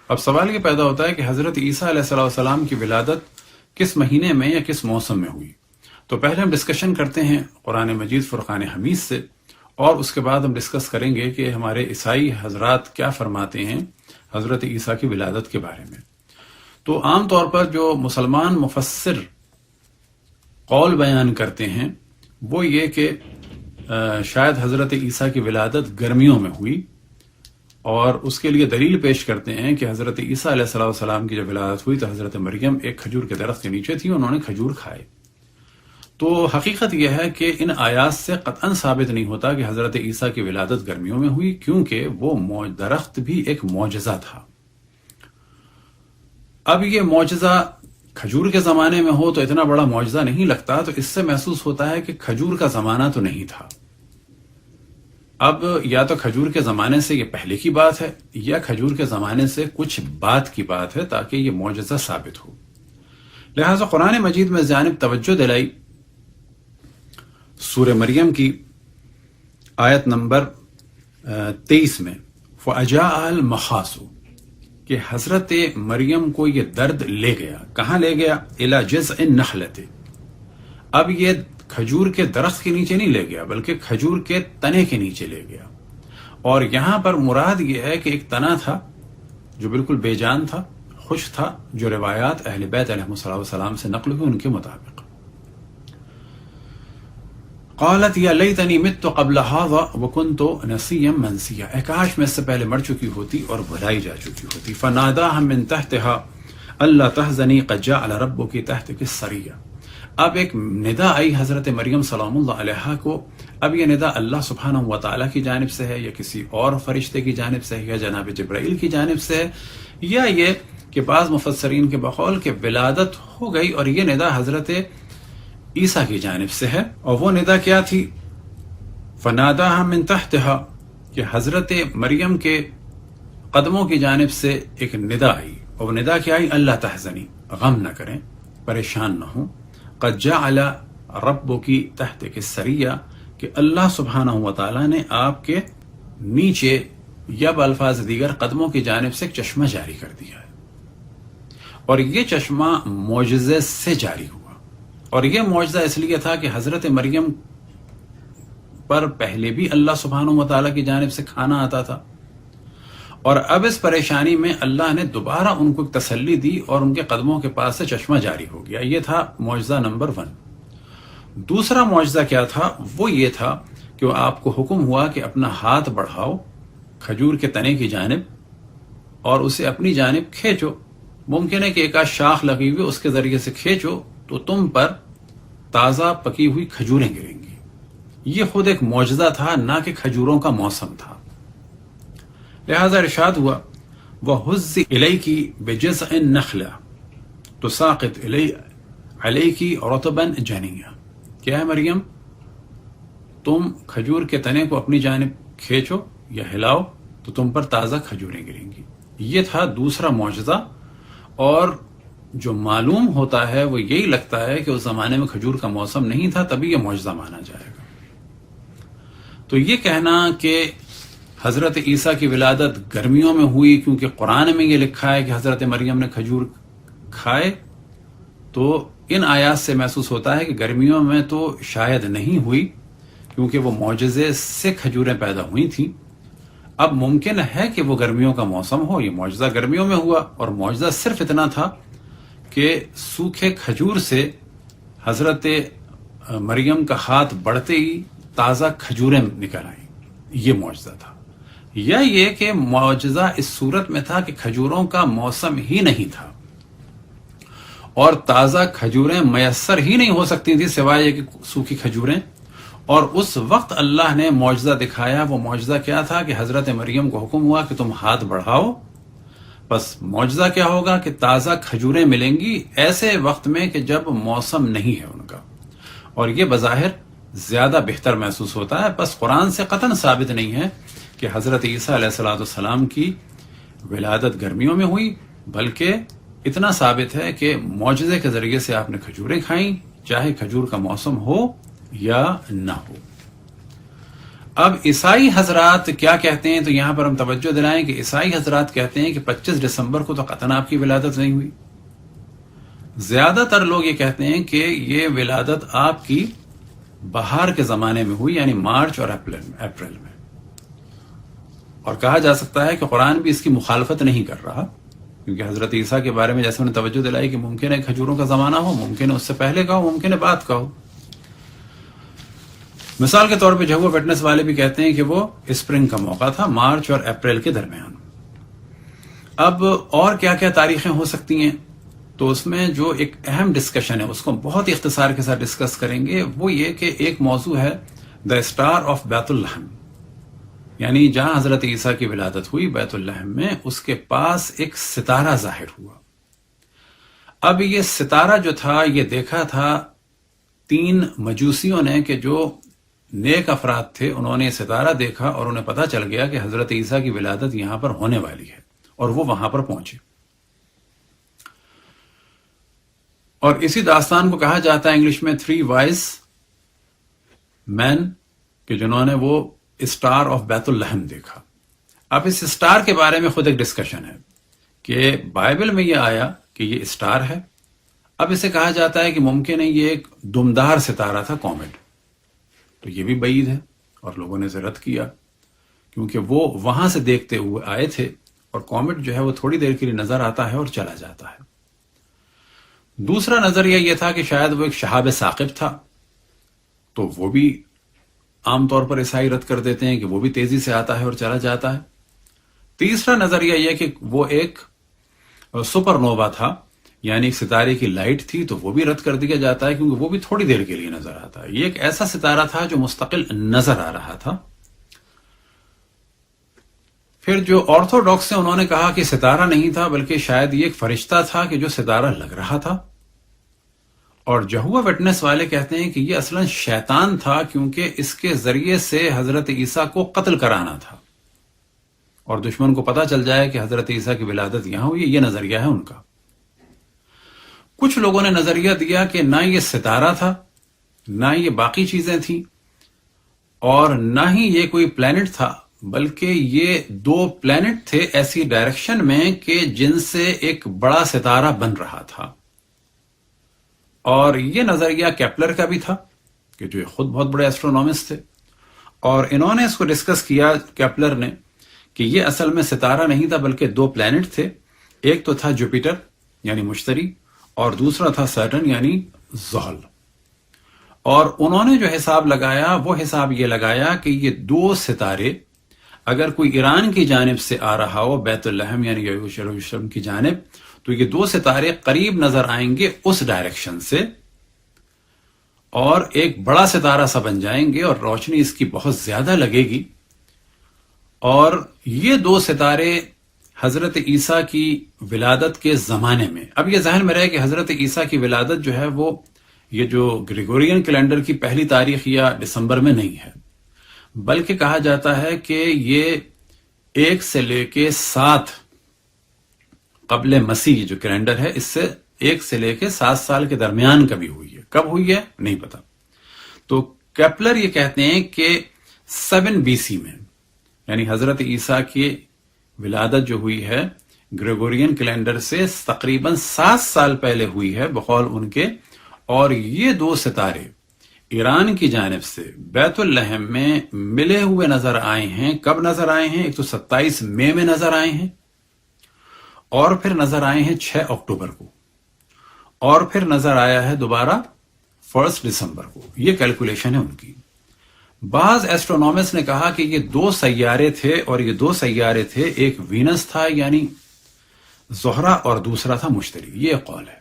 اب سوال یہ پیدا ہوتا ہے کہ حضرت عیسیٰ علیہ السلام کی ولادت کس مہینے میں یا کس موسم میں ہوئی؟ تو پہلے ہم ڈسکشن کرتے ہیں قرآن مجید فرقان حمید سے، اور اس کے بعد ہم ڈسکس کریں گے کہ ہمارے عیسائی حضرات کیا فرماتے ہیں حضرت عیسیٰ کی ولادت کے بارے میں۔ تو عام طور پر جو مسلمان مفسر قول بیان کرتے ہیں وہ یہ کہ شاید حضرت عیسیٰ کی ولادت گرمیوں میں ہوئی، اور اس کے لیے دلیل پیش کرتے ہیں کہ حضرت عیسیٰ علیہ السلام کی جب ولادت ہوئی تو حضرت مریم ایک کھجور کے درخت کے نیچے تھی، انہوں نے کھجور کھائے۔ تو حقیقت یہ ہے کہ ان آیات سے قطعاً ثابت نہیں ہوتا کہ حضرت عیسیٰ کی ولادت گرمیوں میں ہوئی، کیونکہ وہ درخت بھی ایک معجزہ تھا۔ اب یہ معجزہ کھجور کے زمانے میں ہو تو اتنا بڑا معجزہ نہیں لگتا، تو اس سے محسوس ہوتا ہے کہ کھجور کا زمانہ تو نہیں تھا۔ اب یا تو کھجور کے زمانے سے یہ پہلے کی بات ہے، یا کھجور کے زمانے سے کچھ بعد کی بات ہے تاکہ یہ معجزہ ثابت ہو۔ لہٰذا قرآن مجید میں جانب توجہ دلائی سورہ مریم کی آیت نمبر 23 میں، فَأَجَاءَ الْمَخَاضُ، کہ حضرت مریم کو یہ درد لے گیا۔ کہاں لے گیا؟ إِلَى جِذْعِ النَّخْلَةِ۔ اب یہ کھجور کے درخت کے نیچے نہیں لے گیا بلکہ کھجور کے تنے کے نیچے لے گیا، اور یہاں پر مراد یہ ہے کہ ایک تنا تھا جو بالکل بے جان تھا، خشک تھا، جو روایات اہل بیت علیہ السلام سے نقل ہوئی ان کے مطابق۔ قالت یا لیتنی مت قبل هذا وکنت نسیا منسیا، اے کاش میں اس سے پہلے مر چکی ہوتی اور بھلائی جا چکی ہوتی۔ فناداها من تحتها الا تحزنی قد جعل ربک تحتک السریہ۔ اب ایک ندا آئی حضرت مریم سلام اللہ علیہا کو۔ اب یہ ندا اللہ سبحانہ و تعالیٰ کی جانب سے ہے، یا کسی اور فرشتے کی جانب سے ہے، یا جناب جبرائیل کی جانب سے ہے، یا یہ کہ بعض مفسرین کے بقول کہ ولادت ہو گئی اور یہ ندا حضرت عیسیٰ کی جانب سے ہے۔ اور وہ ندا کیا تھی؟ فناداها من تحتها، کہ حضرت مریم کے قدموں کی جانب سے ایک ندا آئی، اور وہ ندا کیا آئی؟ اللہ تحزنی، غم نہ کریں، پریشان نہ ہوں، قد جعل ربک تحتک السریہ، کہ اللہ سبحانہ و تعالیٰ نے آپ کے نیچے یا بالفاظ دیگر قدموں کی جانب سے ایک چشمہ جاری کر دیا ہے، اور یہ چشمہ معجزے سے جاری ہوا۔ اور یہ معجزہ اس لیے تھا کہ حضرت مریم پر پہلے بھی اللہ سبحانہ و تعالیٰ کی جانب سے کھانا آتا تھا، اور اب اس پریشانی میں اللہ نے دوبارہ ان کو ایک تسلی دی اور ان کے قدموں کے پاس سے چشمہ جاری ہو گیا۔ یہ تھا معجزہ نمبر 1۔ دوسرا معجزہ کیا تھا؟ وہ یہ تھا کہ آپ کو حکم ہوا کہ اپنا ہاتھ بڑھاؤ کھجور کے تنے کی جانب اور اسے اپنی جانب کھینچو۔ ممکن ہے کہ ایک آدھ شاخ لگی ہوئی اس کے ذریعے سے کھینچو تو تم پر تازہ پکی ہوئی کھجوریں گریں گی۔ یہ خود ایک معجزہ تھا، نہ کہ کھجوروں کا موسم تھا۔ لہذا ارشاد ہوا وَهُزِّ إِلَيْكِ بِجِذْعِ النَّخْلَةِ تُسَاقِطْ عَلَيْكِ رُطْبًا جَنِيًّا، کیا ہے مریم، تم کھجور کے تنے کو اپنی جانب کھینچو یا ہلاؤ تو تم پر تازہ کھجوریں گریں گی۔ یہ تھا دوسرا معجزہ، اور جو معلوم ہوتا ہے وہ یہی لگتا ہے کہ اس زمانے میں کھجور کا موسم نہیں تھا، تبھی یہ معجزہ مانا جائے گا۔ تو یہ کہنا کہ حضرت عیسیٰ کی ولادت گرمیوں میں ہوئی کیونکہ قرآن میں یہ لکھا ہے کہ حضرت مریم نے کھجور کھائے، تو ان آیات سے محسوس ہوتا ہے کہ گرمیوں میں تو شاید نہیں ہوئی، کیونکہ وہ معجزے سے کھجوریں پیدا ہوئی تھیں۔ اب ممکن ہے کہ وہ گرمیوں کا موسم ہو، یہ معجزہ گرمیوں میں ہوا، اور معجزہ صرف اتنا تھا کہ سوکھے کھجور سے حضرت مریم کا ہاتھ بڑھتے ہی تازہ کھجوریں نکل آئیں، یہ معجزہ تھا۔ یا یہ کہ معجزہ اس صورت میں تھا کہ کھجوروں کا موسم ہی نہیں تھا، اور تازہ کھجوریں میسر ہی نہیں ہو سکتی تھی سوائے یہ کہ سوکھی کھجوریں، اور اس وقت اللہ نے معجزہ دکھایا۔ وہ معجزہ کیا تھا کہ حضرت مریم کو حکم ہوا کہ تم ہاتھ بڑھاؤ، بس معجزہ کیا ہوگا کہ تازہ کھجوریں ملیں گی ایسے وقت میں کہ جب موسم نہیں ہے ان کا، اور یہ بظاہر زیادہ بہتر محسوس ہوتا ہے۔ بس قرآن سے قطعاً ثابت نہیں ہے کہ حضرت عیسیٰ علیہ السلام کی ولادت گرمیوں میں ہوئی، بلکہ اتنا ثابت ہے کہ معجزے کے ذریعے سے آپ نے کھجوریں کھائیں، چاہے کھجور کا موسم ہو یا نہ ہو۔ اب عیسائی حضرات کیا کہتے ہیں، تو یہاں پر ہم توجہ دلائیں کہ عیسائی حضرات کہتے ہیں کہ 25 دسمبر کو تو قطعاً آپ کی ولادت نہیں ہوئی. زیادہ تر لوگ یہ کہتے ہیں کہ یہ ولادت آپ کی بہار کے زمانے میں ہوئی، یعنی مارچ اور اپریل میں. اور کہا جا سکتا ہے کہ قرآن بھی اس کی مخالفت نہیں کر رہا، کیونکہ حضرت عیسیٰ کے بارے میں جیسے انہوں نے توجہ دلائی کہ ممکن ہے کھجوروں کا زمانہ ہو، ممکن ہے اس سے پہلے کا ہو، ممکن ہے بعد کا ہو. مثال کے طور پہ جہوہ وٹنس والے بھی کہتے ہیں کہ وہ اسپرنگ کا موقع تھا، مارچ اور اپریل کے درمیان. اب اور کیا کیا تاریخیں ہو سکتی ہیں، تو اس میں جو ایک اہم ڈسکشن ہے اس کو بہت اختصار کے ساتھ ڈسکس کریں گے. وہ یہ کہ ایک موضوع ہے دا اسٹار آف بیت اللحم، یعنی جہاں حضرت عیسیٰ کی ولادت ہوئی بیت اللحم میں، اس کے پاس ایک ستارہ ظاہر ہوا. اب یہ ستارہ جو تھا یہ دیکھا تھا 3 مجوسیوں نے کہ جو نیک افراد تھے، انہوں نے ستارہ دیکھا اور انہیں پتا چل گیا کہ حضرت عیسیٰ کی ولادت یہاں پر ہونے والی ہے، اور وہ وہاں پر پہنچے. اور اسی داستان کو کہا جاتا ہے انگلش میں 3 wise men، کہ جنہوں نے وہ اسٹار آف بیت اللحم دیکھا. اب اس اسٹار کے بارے میں خود ایک ڈسکشن ہے کہ بائبل میں یہ آیا کہ یہ اسٹار ہے. اب اسے کہا جاتا ہے کہ ممکن ہے یہ ایک دمدار ستارہ تھا، کومیٹ. تو یہ بھی بعید ہے، اور لوگوں نے اسے رد کیا، کیونکہ وہ وہاں سے دیکھتے ہوئے آئے تھے، اور کومیٹ جو ہے وہ تھوڑی دیر کے لیے نظر آتا ہے اور چلا جاتا ہے. دوسرا نظریہ یہ تھا کہ شاید وہ ایک شہاب ثاقب تھا، تو وہ بھی عام طور پر عیسائی رد کر دیتے ہیں کہ وہ بھی تیزی سے آتا ہے اور چلا جاتا ہے. تیسرا نظریہ یہ کہ وہ ایک سپر نووا تھا، یعنی ایک ستارے کی لائٹ تھی، تو وہ بھی رد کر دیا جاتا ہے کیونکہ وہ بھی تھوڑی دیر کے لیے نظر آتا ہے. یہ ایک ایسا ستارہ تھا جو مستقل نظر آ رہا تھا. پھر جو آرتھوڈاکس ہیں انہوں نے کہا کہ ستارہ نہیں تھا بلکہ شاید یہ ایک فرشتہ تھا کہ جو ستارہ لگ رہا تھا. اور جہوہ وٹنس والے کہتے ہیں کہ یہ اصلاً شیطان تھا، کیونکہ اس کے ذریعے سے حضرت عیسیٰ کو قتل کرانا تھا، اور دشمن کو پتا چل جائے کہ حضرت عیسیٰ کی ولادت یہاں ہوئی. یہ نظریہ ہے ان کا. کچھ لوگوں نے نظریہ دیا کہ نہ یہ ستارہ تھا، نہ یہ باقی چیزیں تھیں، اور نہ ہی یہ کوئی پلانٹ تھا، بلکہ یہ 2 پلانٹ تھے ایسی ڈائریکشن میں کہ جن سے ایک بڑا ستارہ بن رہا تھا. اور یہ نظریہ کیپلر کا بھی تھا، کہ جو خود بہت بڑے ایسٹرونومسٹ تھے، اور انہوں نے اس کو ڈسکس کیا کیپلر نے کہ یہ اصل میں ستارہ نہیں تھا بلکہ 2 پلانٹ تھے. ایک تو تھا جوپیٹر یعنی مشتری، اور دوسرا تھا سیٹرن یعنی زحل. اور انہوں نے جو حساب لگایا وہ حساب یہ لگایا کہ یہ 2 ستارے اگر کوئی ایران کی جانب سے آ رہا ہو، بیت اللحم یعنی یروشلم کی جانب، تو یہ 2 ستارے قریب نظر آئیں گے اس ڈائریکشن سے، اور ایک بڑا ستارہ سا بن جائیں گے، اور روشنی اس کی بہت زیادہ لگے گی. اور یہ 2 ستارے حضرت عیسیٰ کی ولادت کے زمانے میں، اب یہ ذہن میں رہے کہ حضرت عیسیٰ کی ولادت جو ہے وہ یہ جو گریگورین کیلنڈر کی پہلی تاریخ یا دسمبر میں نہیں ہے، بلکہ کہا جاتا ہے کہ یہ 1 سے لے کے 7 قبل مسیح جو کیلنڈر ہے، اس سے 1 سے لے کے 7 سال کے درمیان کبھی ہوئی ہے. کب ہوئی ہے نہیں پتا. تو کیپلر یہ کہتے ہیں کہ 7 BC میں، یعنی حضرت عیسیٰ کی ولادت جو ہوئی ہے گریگورین کیلنڈر سے تقریباً 7 سال پہلے ہوئی ہے بقول ان کے. اور یہ 2 ستارے ایران کی جانب سے بیت اللحم میں ملے ہوئے نظر آئے ہیں. کب نظر آئے ہیں؟ ایک تو 27 مئی میں نظر آئے ہیں، اور پھر نظر آئے ہیں 6 اکتوبر کو، اور پھر نظر آیا ہے دوبارہ 1 دسمبر کو. یہ کیلکولیشن ہے ان کی. بعض ایسٹرونومسٹ نے کہا کہ یہ 2 سیارے تھے، اور یہ 2 سیارے تھے، ایک وینس تھا یعنی زہرہ، اور دوسرا تھا مشتری. یہ قول ہے.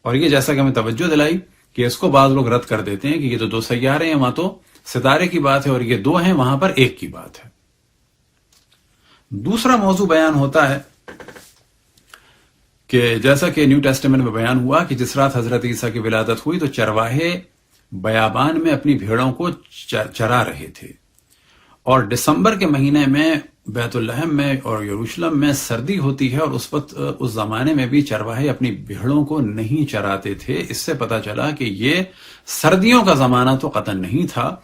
اور یہ جیسا کہ ہمیں توجہ دلائی کہ اس کو بعض لوگ رد کر دیتے ہیں کہ یہ تو 2 سیارے ہیں، وہاں تو ستارے کی بات ہے، اور یہ 2 ہیں، وہاں پر 1 کی بات ہے. دوسرا موضوع بیان ہوتا ہے کہ جیسا کہ نیو ٹیسٹمنٹ میں بیان ہوا کہ جس رات حضرت عیسیٰ کی ولادت ہوئی تو چرواہے بیابان میں اپنی بھیڑوں کو چرا رہے تھے، اور دسمبر کے مہینے میں بیت اللحم میں اور یروشلم میں سردی ہوتی ہے، اور اس وقت اس زمانے میں بھی چرواہے اپنی بھیڑوں کو نہیں چراتے تھے. اس سے پتا چلا کہ یہ سردیوں کا زمانہ تو قطعاً نہیں تھا،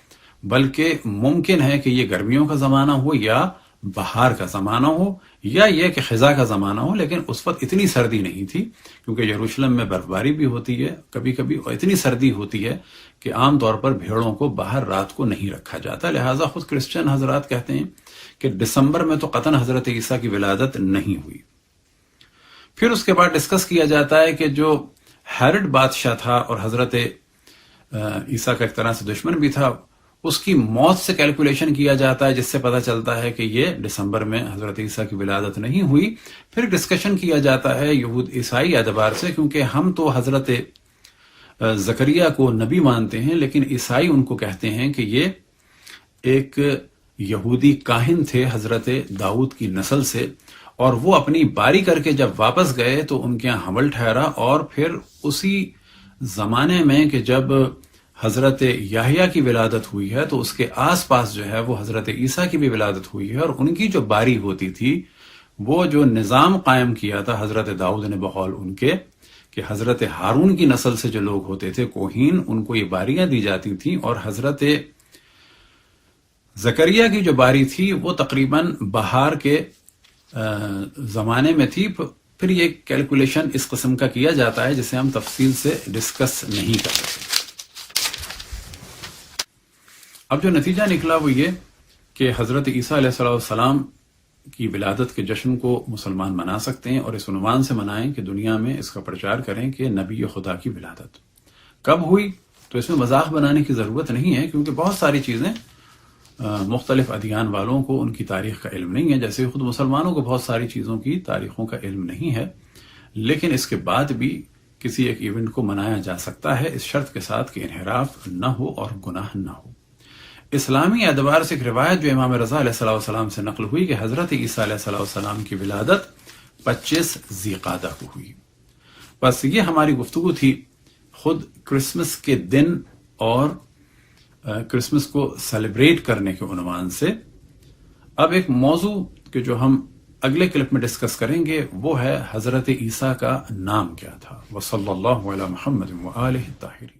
بلکہ ممکن ہے کہ یہ گرمیوں کا زمانہ ہو یا بہار کا زمانہ ہو یا یہ کہ خزاں کا زمانہ ہو، لیکن اس وقت اتنی سردی نہیں تھی کیونکہ یروشلم میں برف باری بھی ہوتی ہے کبھی کبھی، اور اتنی سردی ہوتی ہے کہ عام طور پر بھیڑوں کو باہر رات کو نہیں رکھا جاتا، لہٰذا خود کرسچن حضرات کہتے ہیں کہ دسمبر میں تو قطعاً حضرت عیسیٰ کی ولادت نہیں ہوئی۔ پھر اس کے بعد ڈسکس کیا جاتا ہے کہ جو ہیرڈ بادشاہ تھا اور حضرت عیسیٰ کا ایک طرح سے دشمن بھی تھا، اس کی موت سے کیلکولیشن کیا جاتا ہے، جس سے پتہ چلتا ہے کہ یہ دسمبر میں حضرت عیسیٰ کی ولادت نہیں ہوئی۔ پھر ڈسکشن کیا جاتا ہے یہود عیسائی اعتبار سے، کیونکہ ہم تو حضرت زکریہ کو نبی مانتے ہیں، لیکن عیسائی ان کو کہتے ہیں کہ یہ ایک یہودی کاہن تھے حضرت داؤد کی نسل سے، اور وہ اپنی باری کر کے جب واپس گئے تو ان کے یہاں حمل ٹھہرا، اور پھر اسی زمانے میں کہ جب حضرت یحییٰ کی ولادت ہوئی ہے تو اس کے آس پاس جو ہے وہ حضرت عیسیٰ کی بھی ولادت ہوئی ہے، اور ان کی جو باری ہوتی تھی، وہ جو نظام قائم کیا تھا حضرت داؤد نے بقول ان کے، کہ حضرت ہارون کی نسل سے جو لوگ ہوتے تھے کوہین، ان کو یہ باریاں دی جاتی تھیں، اور حضرت زکریا کی جو باری تھی وہ تقریباً بہار کے زمانے میں تھی۔ پھر یہ کیلکولیشن اس قسم کا کیا جاتا ہے جسے ہم تفصیل سے ڈسکس نہیں کر سکتے۔ اب جو نتیجہ نکلا وہ یہ کہ حضرت عیسیٰ علیہ السلام کی ولادت کے جشن کو مسلمان منا سکتے ہیں، اور اس عنوان سے منائیں کہ دنیا میں اس کا پرچار کریں کہ نبی خدا کی ولادت کب ہوئی۔ تو اس میں مذاق بنانے کی ضرورت نہیں ہے، کیونکہ بہت ساری چیزیں مختلف ادیان والوں کو ان کی تاریخ کا علم نہیں ہے، جیسے خود مسلمانوں کو بہت ساری چیزوں کی تاریخوں کا علم نہیں ہے، لیکن اس کے بعد بھی کسی ایک ایونٹ کو منایا جا سکتا ہے، اس شرط کے ساتھ کہ انحراف نہ ہو اور گناہ نہ ہو۔ اسلامی اعتبار سے ایک روایت جو امام رضا علیہ السلام سے نقل ہوئی کہ حضرت عیسیٰ علیہ السلام کی ولادت 25 ذی قعدہ کو ہوئی۔ بس یہ ہماری گفتگو تھی خود کرسمس کے دن اور کرسمس کو سیلیبریٹ کرنے کے عنوان سے۔ اب ایک موضوع کہ جو ہم اگلے کلپ میں ڈسکس کریں گے وہ ہے حضرت عیسیٰ کا نام کیا تھا۔ وصلی اللہ علی محمد وآلہ الطاہرین۔